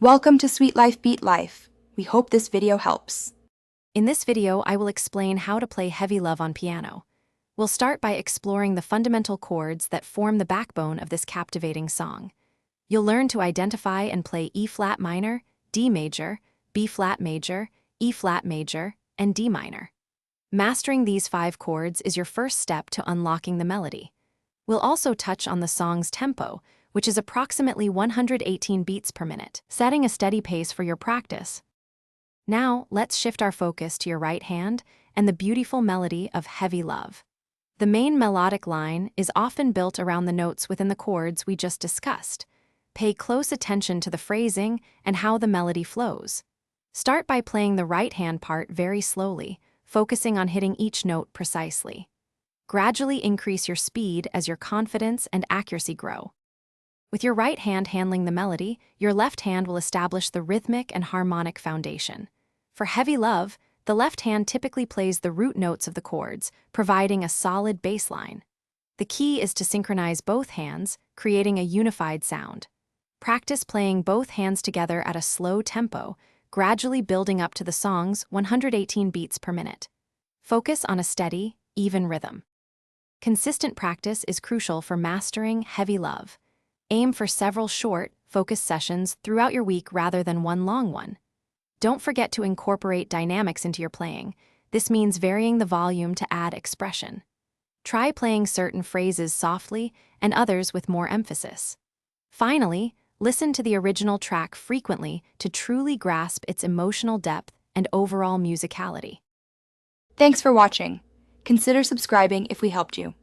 Welcome to Sweet Life Beat Life. We hope this video helps. In this video, I will explain how to play Heavy Love on piano. We'll start by exploring the fundamental chords that form the backbone of this captivating song. You'll learn to identify and play E-flat minor, D major, B-flat major, E-flat major, and D minor. Mastering these 5 chords is your first step to unlocking the melody. We'll also touch on the song's tempo, which is approximately 118 beats per minute, setting a steady pace for your practice. Now, let's shift our focus to your right hand and the beautiful melody of Heavy Love. The main melodic line is often built around the notes within the chords we just discussed. Pay close attention to the phrasing and how the melody flows. Start by playing the right hand part very slowly, focusing on hitting each note precisely. Gradually increase your speed as your confidence and accuracy grow. With your right hand handling the melody, your left hand will establish the rhythmic and harmonic foundation. For Heavy Love, the left hand typically plays the root notes of the chords, providing a solid bass line. The key is to synchronize both hands, creating a unified sound. Practice playing both hands together at a slow tempo, gradually building up to the song's 118 beats per minute. Focus on a steady, even rhythm. Consistent practice is crucial for mastering Heavy Love. Aim for several short, focused sessions throughout your week rather than one long one. Don't forget to incorporate dynamics into your playing. This means varying the volume to add expression. Try playing certain phrases softly and others with more emphasis. Finally, listen to the original track frequently to truly grasp its emotional depth and overall musicality. Thanks for watching. Consider subscribing if we helped you.